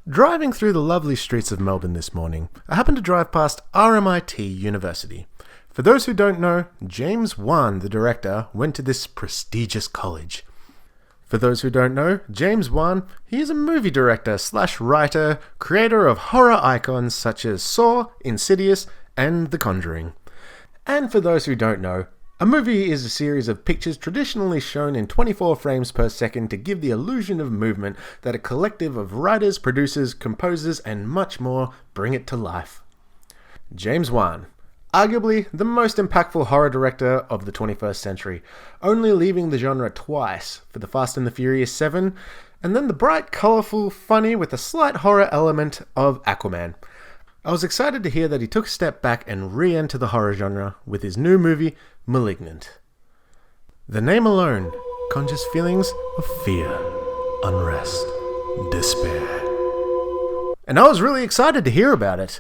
Driving through the lovely streets of Melbourne this morning, I happened to drive past RMIT University. For those who don't know, James Wan, the director, went to this prestigious college. For those who don't know, James Wan, he is a movie director / writer, creator of horror icons such as Saw, Insidious, and The Conjuring. And for those who don't know, a movie is a series of pictures traditionally shown in 24 frames per second to give the illusion of movement that a collective of writers, producers, composers, and much more bring it to life. James Wan, arguably the most impactful horror director of the 21st century, only leaving the genre twice for The Fast and the Furious 7, and then the bright, colourful, funny with a slight horror element of Aquaman. I was excited to hear that he took a step back and re-enter the horror genre with his new movie, Malignant. The name alone conjures feelings of fear, unrest, despair. And I was really excited to hear about it.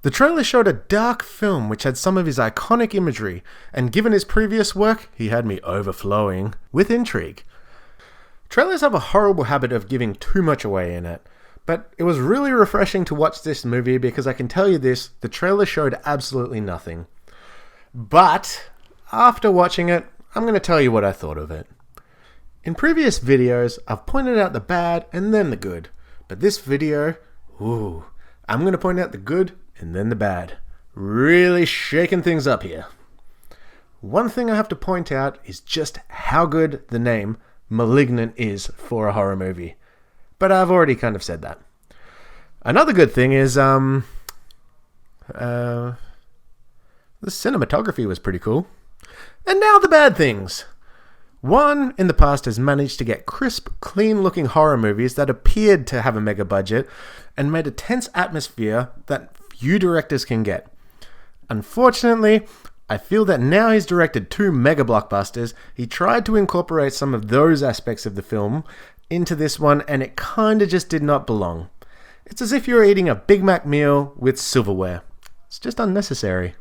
The trailer showed a dark film which had some of his iconic imagery, and given his previous work, he had me overflowing with intrigue. Trailers have a horrible habit of giving too much away in it, but it was really refreshing to watch this movie because I can tell you this, the trailer showed absolutely nothing. But after watching it, I'm going to tell you what I thought of it. In previous videos, I've pointed out the bad and then the good, but this video, I'm going to point out the good and then the bad. Really shaking things up here. One thing I have to point out is just how good the name Malignant is for a horror movie. But I've already kind of said that. Another good thing is, the cinematography was pretty cool. And now the bad things. One, in the past, has managed to get crisp, clean-looking horror movies that appeared to have a mega budget and made a tense atmosphere that few directors can get. Unfortunately, I feel that now he's directed 2 mega blockbusters, he tried to incorporate some of those aspects of the film into this one, and it kinda just did not belong. It's as if you were eating a Big Mac meal with silverware. It's just unnecessary.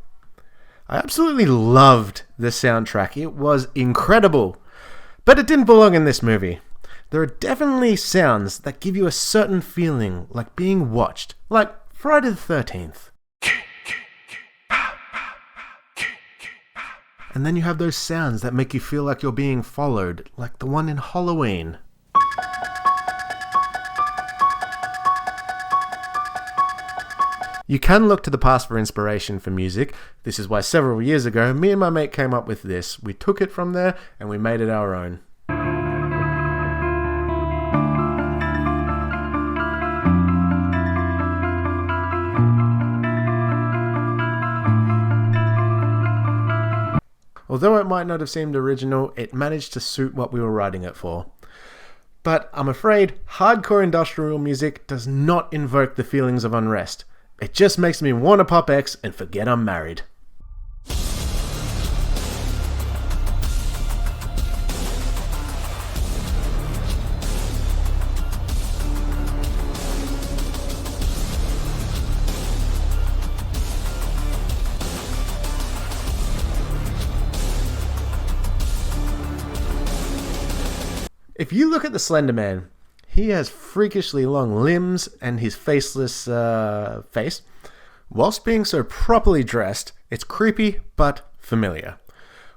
I absolutely loved the soundtrack. It was incredible. But it didn't belong in this movie. There are definitely sounds that give you a certain feeling like being watched, like Friday the 13th. And then you have those sounds that make you feel like you're being followed, like the one in Halloween. You can look to the past for inspiration for music. This is why several years ago, me and my mate came up with this. We took it from there and we made it our own. Although it might not have seemed original, it managed to suit what we were writing it for. But I'm afraid hardcore industrial music does not invoke the feelings of unrest. It just makes me want to pop X and forget I'm married. If you look at the Slender Man, he has freakishly long limbs and his faceless face. Whilst being so properly dressed, it's creepy but familiar,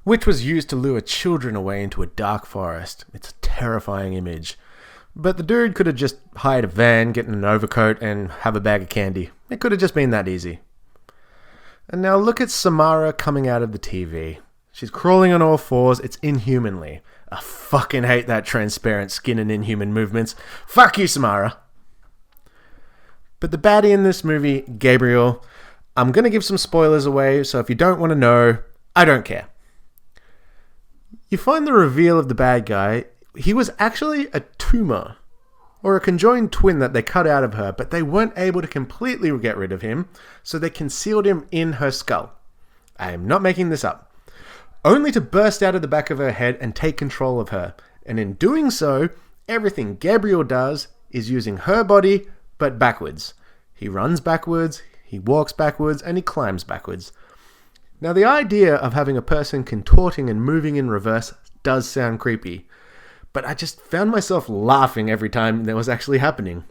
which was used to lure children away into a dark forest. It's a terrifying image. But the dude could have just hired a van, get in an overcoat, and have a bag of candy. It could have just been that easy. And now look at Samara coming out of the TV. She's crawling on all fours. It's inhumanly. I fucking hate that transparent skin and inhuman movements. Fuck you, Samara. But the baddie in this movie, Gabriel, I'm going to give some spoilers away, so if you don't want to know, I don't care. You find the reveal of the bad guy. He was actually a tumor, or a conjoined twin that they cut out of her, but they weren't able to completely get rid of him, so they concealed him in her skull. I am not making this up. Only to burst out of the back of her head and take control of her. And in doing so, everything Gabriel does is using her body, but backwards. He runs backwards, he walks backwards, and he climbs backwards. Now, the idea of having a person contorting and moving in reverse does sound creepy, but I just found myself laughing every time that was actually happening.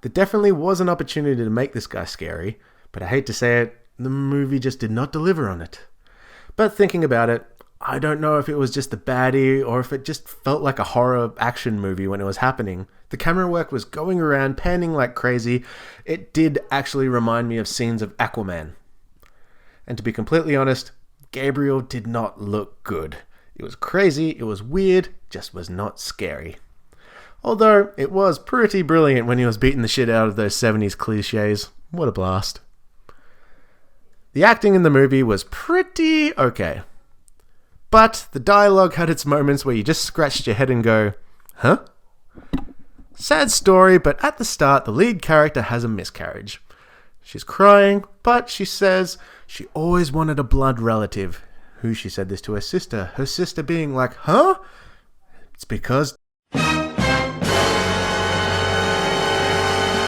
There definitely was an opportunity to make this guy scary, but I hate to say it, the movie just did not deliver on it. But thinking about it, I don't know if it was just the baddie or if it just felt like a horror action movie when it was happening. The camera work was going around, panning like crazy. It did actually remind me of scenes of Aquaman. And to be completely honest, Gabriel did not look good. It was crazy, it was weird, just was not scary. Although, it was pretty brilliant when he was beating the shit out of those 70s cliches. What a blast. The acting in the movie was pretty okay. But the dialogue had its moments where you just scratched your head and go, huh? Sad story, but at the start, the lead character has a miscarriage. She's crying, but she says she always wanted a blood relative. Who she said this to her sister being like, huh? It's because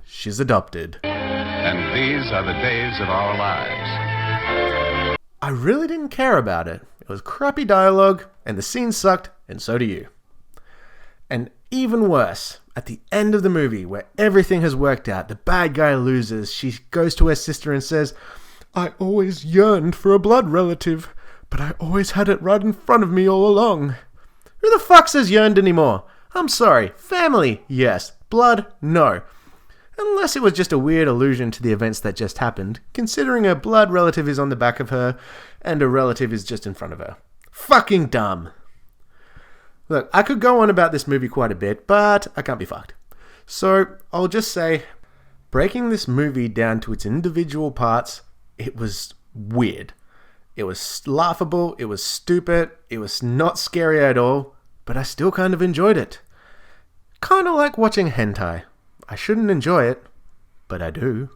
she's adopted. And these are the days of our lives. I really didn't care about it. It was crappy dialogue, and the scene sucked, and so do you. And even worse, at the end of the movie, where everything has worked out, the bad guy loses, she goes to her sister and says, I always yearned for a blood relative, but I always had it right in front of me all along. Who the fuck says yearned anymore? I'm sorry, family, yes. Blood, no. Unless it was just a weird allusion to the events that just happened, considering a blood relative is on the back of her, and a relative is just in front of her. Fucking dumb. Look, I could go on about this movie quite a bit, but I can't be fucked. So, I'll just say, breaking this movie down to its individual parts, it was weird. It was laughable, it was stupid, it was not scary at all, but I still kind of enjoyed it. Kind of like watching hentai. I shouldn't enjoy it, but I do.